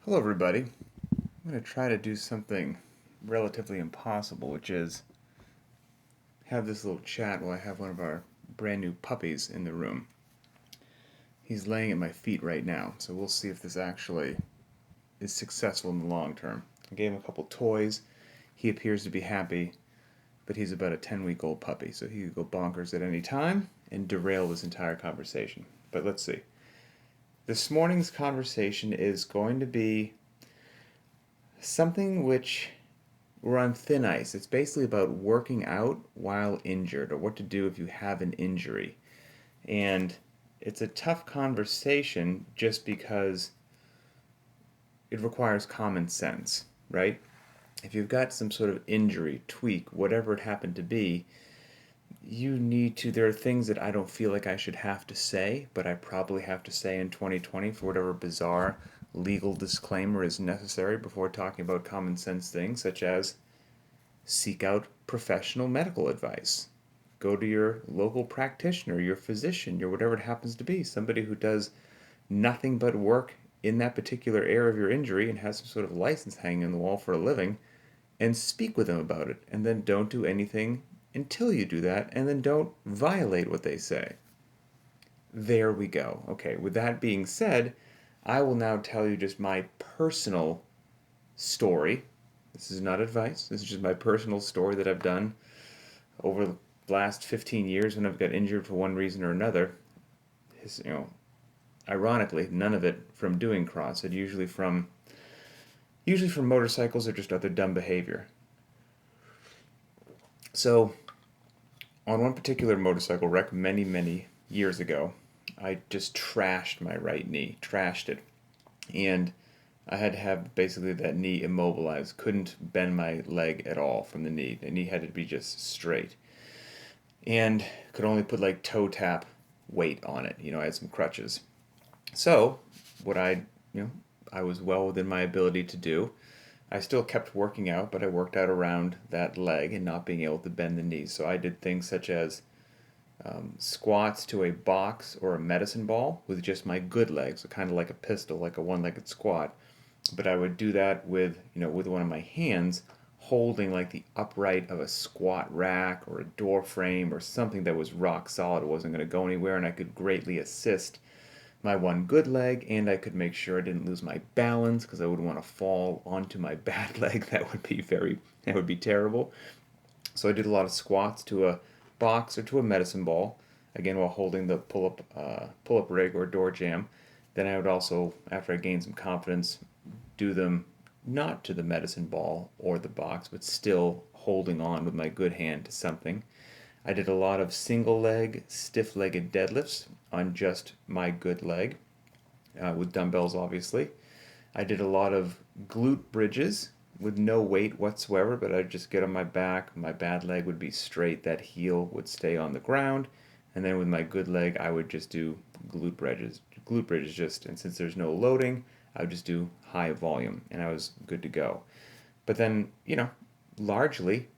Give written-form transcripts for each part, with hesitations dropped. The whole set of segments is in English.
Hello, everybody. I'm going to try to do something relatively impossible, which is have this little chat while I have one of our brand new puppies in the room. He's laying at my feet right now, so we'll see if this actually is successful in the long term. I gave him a couple toys. He appears to be happy, but he's about a 10-week-old puppy, so he could go bonkers at any time and derail this entire conversation. But let's see. This morning's conversation is going to be something which we're on thin ice. It's basically about working out while injured, or what to do if you have an injury. And it's a tough conversation just because it requires common sense, right? If you've got some sort of injury, tweak, whatever it happened to be, you need to. There are things that I don't feel like I should have to say, but I probably have to say in 2020 for whatever bizarre legal disclaimer is necessary before talking about common sense things, such as seek out professional medical advice. Go to your local practitioner, your physician, your whatever it happens to be, somebody who does nothing but work in that particular area of your injury and has some sort of license hanging on the wall for a living, and speak with them about it. And then don't do anything until you do that, and then don't violate what they say. There we go. Okay, with that being said, I will now tell you just my personal story. This is not advice. This is just my personal story that I've done over the last 15 years when I've got injured for one reason or another. Ironically, none of it from doing CrossFit. Usually from motorcycles or just other dumb behavior. So, on one particular motorcycle wreck many years ago, I just trashed my right knee, trashed it, and I had to have basically that knee immobilized. Couldn't bend my leg at all from the knee. The knee had to be just straight, and could only put like toe tap weight on it. I had some crutches. So, what I was well within my ability to do. I still kept working out, but I worked out around that leg and not being able to bend the knees. So I did things such as squats to a box or a medicine ball with just my good leg, so kind of like a pistol, like a one-legged squat. But I would do that with one of my hands, holding like the upright of a squat rack or a door frame or something that was rock solid. It wasn't going to go anywhere, and I could greatly assist my one good leg, and I could make sure I didn't lose my balance because I wouldn't want to fall onto my bad leg. That would be terrible. So I did a lot of squats to a box or to a medicine ball, again while holding the pull up rig or door jamb. Then I would also, after I gained some confidence, do them not to the medicine ball or the box, but still holding on with my good hand to something. I did a lot of single leg, stiff legged deadlifts on just my good leg, with dumbbells, obviously. I did a lot of glute bridges with no weight whatsoever, but I'd just get on my back. My bad leg would be straight, that heel would stay on the ground. And then with my good leg, I would just do glute bridges. Glute bridges just, and since there's no loading, I would just do high volume, and I was good to go. But then, largely,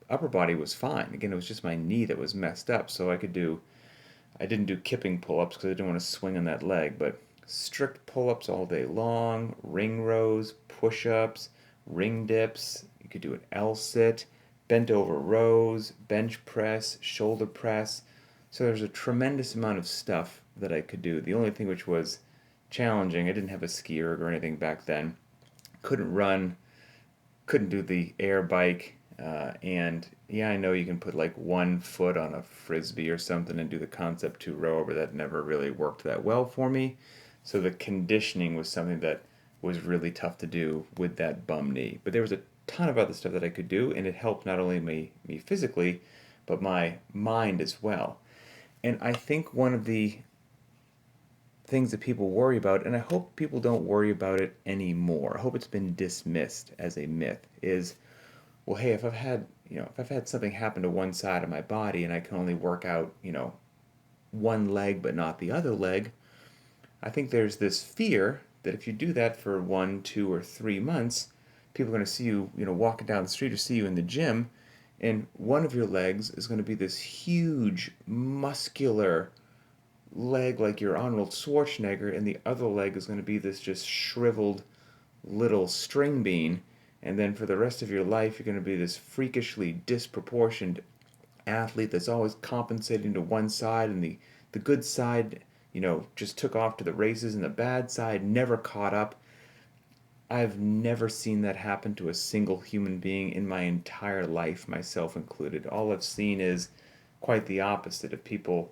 upper body was fine. Again, it was just my knee that was messed up, so I didn't do kipping pull-ups because I didn't want to swing on that leg, but strict pull-ups all day long, ring rows, push-ups, ring dips. You could do an L-sit, bent over rows, bench press, shoulder press. So there's a tremendous amount of stuff that I could do. The only thing which was challenging, I didn't have a ski erg or anything back then. Couldn't run, couldn't do the air bike, and yeah, I know you can put like one foot on a frisbee or something and do the concept two row, but that never really worked that well for me. So the conditioning was something that was really tough to do with that bum knee. But there was a ton of other stuff that I could do, and it helped not only me physically, but my mind as well. And I think one of the things that people worry about, and I hope people don't worry about it anymore. I hope it's been dismissed as a myth. Is, well, hey, if I've had something happen to one side of my body and I can only work out, one leg but not the other leg, I think there's this fear that if you do that for 1, 2, or 3 months, people are going to see you, walking down the street or see you in the gym, and one of your legs is going to be this huge, muscular leg like your Arnold Schwarzenegger, and the other leg is going to be this just shriveled little string bean, and then for the rest of your life you're going to be this freakishly disproportioned athlete that's always compensating to one side, and the good side, just took off to the races, and the bad side never caught up. I've never seen that happen to a single human being in my entire life, myself included. All I've seen is quite the opposite, of people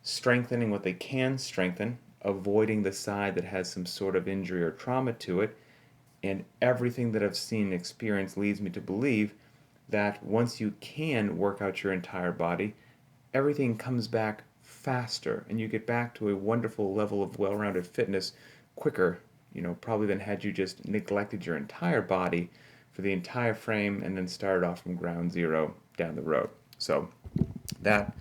strengthening what they can strengthen, avoiding the side that has some sort of injury or trauma to it, and everything that I've seen and experienced leads me to believe that once you can work out your entire body, everything comes back faster and you get back to a wonderful level of well rounded fitness quicker, probably than had you just neglected your entire body for the entire frame and then started off from ground zero down the road. So that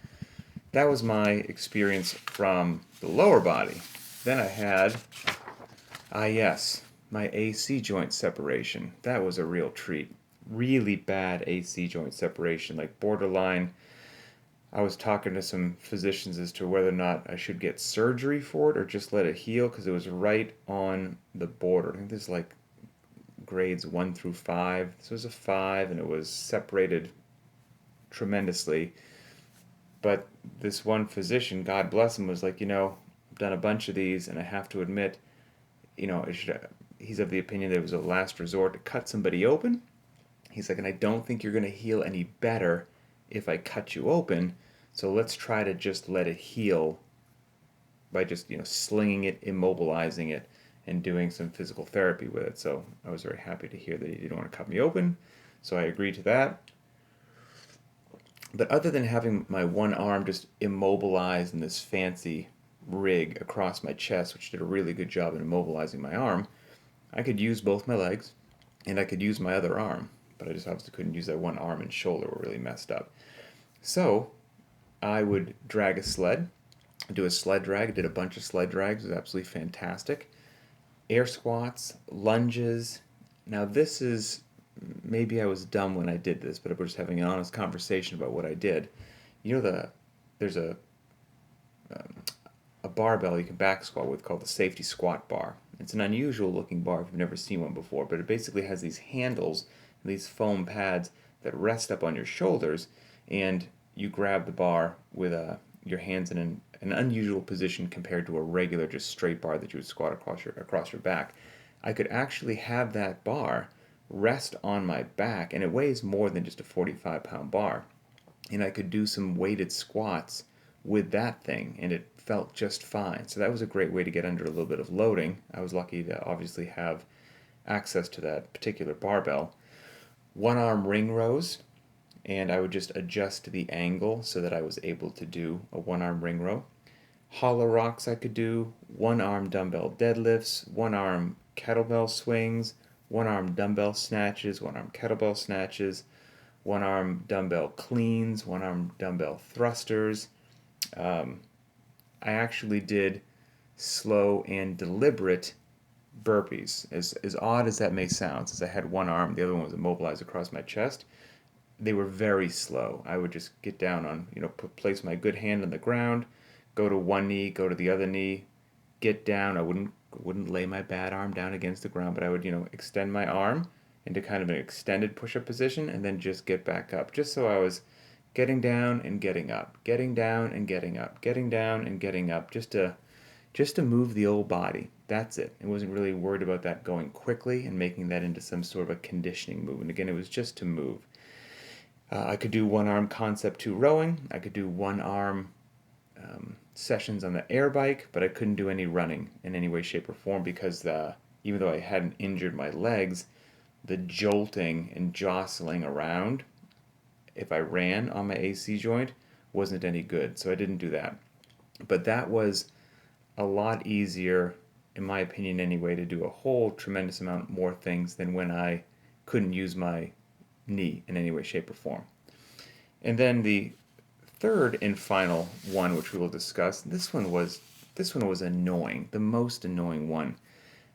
that was my experience from the lower body. Then I had, yes, my AC joint separation. That was a real treat. Really bad AC joint separation, like borderline. I was talking to some physicians as to whether or not I should get surgery for it or just let it heal, because it was right on the border. I think this is like grades 1 through 5. This was a 5 and it was separated tremendously. But this one physician, God bless him, was like, I've done a bunch of these and I have to admit, he's of the opinion that it was a last resort to cut somebody open. He's like, and I don't think you're going to heal any better if I cut you open. So let's try to just let it heal by just, slinging it, immobilizing it, and doing some physical therapy with it. So I was very happy to hear that he didn't want to cut me open. So I agreed to that. But other than having my one arm just immobilized in this fancy rig across my chest, which did a really good job in immobilizing my arm, I could use both my legs and I could use my other arm. But I just obviously couldn't use that one arm and shoulder were really messed up. So I would drag a sled, do a sled drag. I did a bunch of sled drags. It was absolutely fantastic. Air squats, lunges. Now this is, maybe I was dumb when I did this, but we're just having an honest conversation about what I did. There's a barbell you can back squat with called the safety squat bar. It's an unusual looking bar if you've never seen one before, but it basically has these handles, these foam pads that rest up on your shoulders, and you grab the bar with your hands in an unusual position compared to a regular just straight bar that you would squat across your back. I could actually have that bar rest on my back, and it weighs more than just a 45-pound bar. And I could do some weighted squats with that thing, and it felt just fine. So that was a great way to get under a little bit of loading. I was lucky to obviously have access to that particular barbell. One arm ring rows, and I would just adjust the angle so that I was able to do a one arm ring row. Hollow rocks I could do, one arm dumbbell deadlifts, one arm kettlebell swings, one arm dumbbell snatches, one arm kettlebell snatches, one arm dumbbell cleans, one arm dumbbell thrusters. I actually did slow and deliberate burpees. As odd as that may sound, since I had one arm, the other one was immobilized across my chest, they were very slow. I would just get down on, place my good hand on the ground, go to one knee, go to the other knee, get down. I wouldn't lay my bad arm down against the ground, but I would, extend my arm into kind of an extended push-up position and then just get back up, just so I was getting down and getting up, getting down and getting up, getting down and getting up, just to move the old body. That's it. I wasn't really worried about that going quickly and making that into some sort of a conditioning movement. Again, it was just to move. I could do one arm concept 2 rowing. I could do one arm sessions on the air bike, but I couldn't do any running in any way, shape, or form because even though I hadn't injured my legs, the jolting and jostling around, if I ran on my AC joint, wasn't any good. So I didn't do that. But that was a lot easier, in my opinion anyway, to do a whole tremendous amount more things than when I couldn't use my knee in any way, shape, or form. And then the third and final one, which we will discuss, this one was annoying, the most annoying one.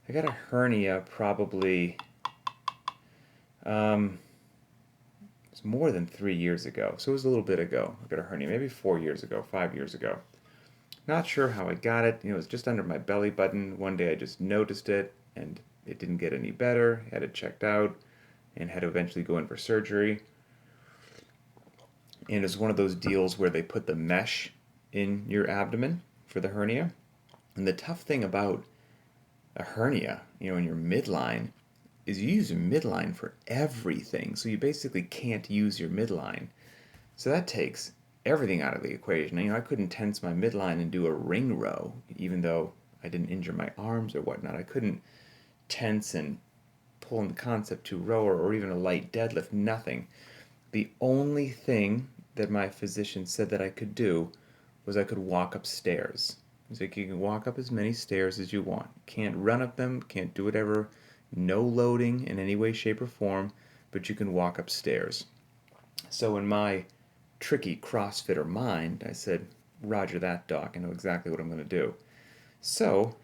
I got a hernia probably, it's more than 3 years ago, so it was a little bit ago. I got a hernia, maybe 4 years ago, 5 years ago. Not sure how I got it. It was just under my belly button. One day I just noticed it, and It didn't get any better, had it checked out, and had to eventually go in for surgery. And it was one of those deals where they put the mesh in your abdomen for the hernia. And the tough thing about a hernia, in your midline, is you use your midline for everything. So you basically can't use your midline. So that takes everything out of the equation. I couldn't tense my midline and do a ring row, even though I didn't injure my arms or whatnot. I couldn't tense and pull in the concept to rower or even a light deadlift, nothing. The only thing that my physician said that I could do was I could walk upstairs. He's like, you can walk up as many stairs as you want. Can't run up them, can't do whatever, no loading in any way, shape, or form, but you can walk upstairs. So in my tricky CrossFitter mind, I said, Roger that, doc. I know exactly what I'm going to do. So,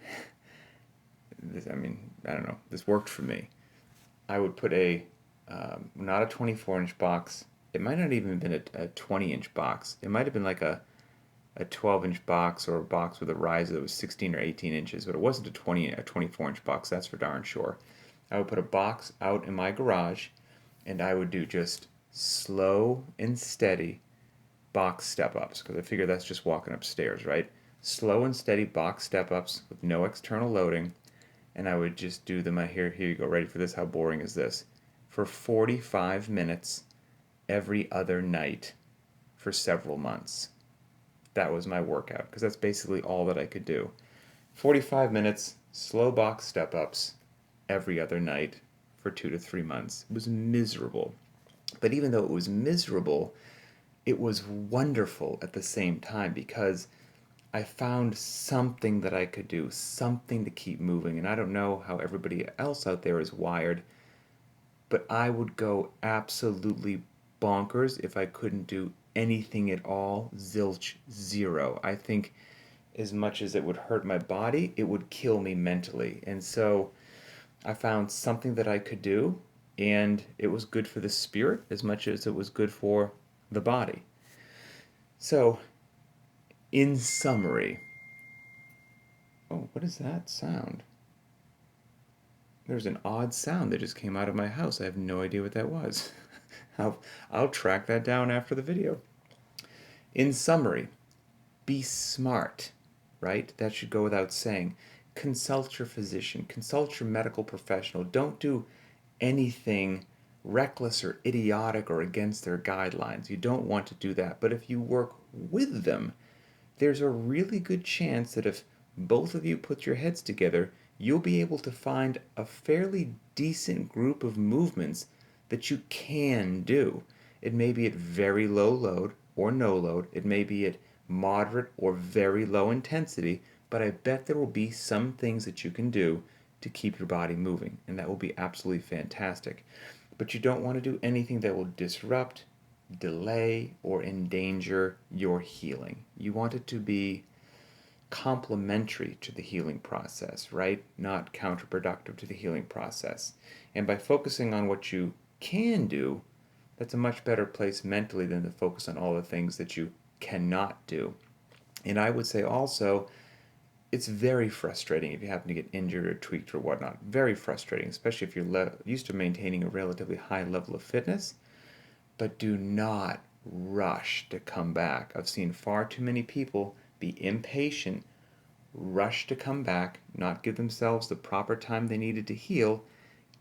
I don't know, this worked for me. I would put not a 24-inch box. It might not even have been a 20-inch box. It might have been like a 12-inch box or a box with a riser that was 16 or 18 inches, but it wasn't a 24-inch box, that's for darn sure. I would put a box out in my garage, and I would do just slow and steady box step-ups, because I figure that's just walking upstairs, right? Slow and steady box step-ups with no external loading, and I would just do them. Here you go, ready for this? How boring is this? For 45 minutes every other night for several months. That was my workout, because that's basically all that I could do. 45 minutes, slow box step-ups every other night for 2 to 3 months. It was miserable. But even though it was miserable, it was wonderful at the same time, because I found something that I could do, something to keep moving. And I don't know how everybody else out there is wired, but I would go absolutely bonkers if I couldn't do anything at all. Zilch, zero. I think as much as it would hurt my body, it would kill me mentally. And so I found something that I could do, and it was good for the spirit as much as it was good for the body. So, in summary, oh, what is that sound? There's an odd sound that just came out of my house. I have no idea what that was. I'll track that down after the video. In summary, be smart, right? That should go without saying. Consult your physician, consult your medical professional. Don't do anything reckless or idiotic or against their guidelines. You don't want to do that. But if you work with them, there's a really good chance that if both of you put your heads together, you'll be able to find a fairly decent group of movements that you can do. It may be at very low load or no load. It may be at moderate or very low intensity, but I bet there will be some things that you can do to keep your body moving, and that will be absolutely fantastic. But you don't want to do anything that will disrupt, delay, or endanger your healing. You want it to be complementary to the healing process, right? Not counterproductive to the healing process. And by focusing on what you can do, that's a much better place mentally than to focus on all the things that you cannot do. And I would say also, it's very frustrating if you happen to get injured or tweaked or whatnot. Very frustrating, especially if you're used to maintaining a relatively high level of fitness. But do not rush to come back. I've seen far too many people be impatient, rush to come back, not give themselves the proper time they needed to heal,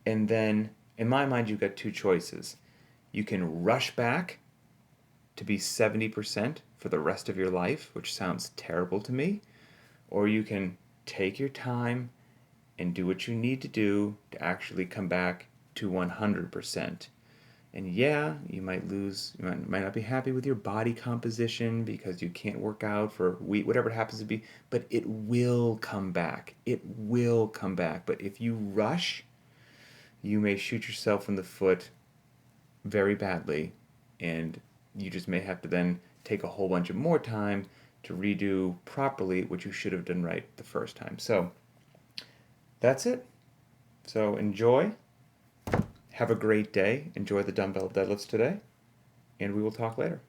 and then, in my mind, you've got two choices. You can rush back to be 70% for the rest of your life, which sounds terrible to me, or you can take your time and do what you need to do to actually come back to 100%. And yeah, you might not be happy with your body composition because you can't work out for a week, whatever it happens to be, but it will come back. It will come back. But if you rush, you may shoot yourself in the foot very badly, and you just may have to then take a whole bunch of more time to redo properly what you should have done right the first time. So that's it. So enjoy. Have a great day. Enjoy the dumbbell deadlifts today, and we will talk later.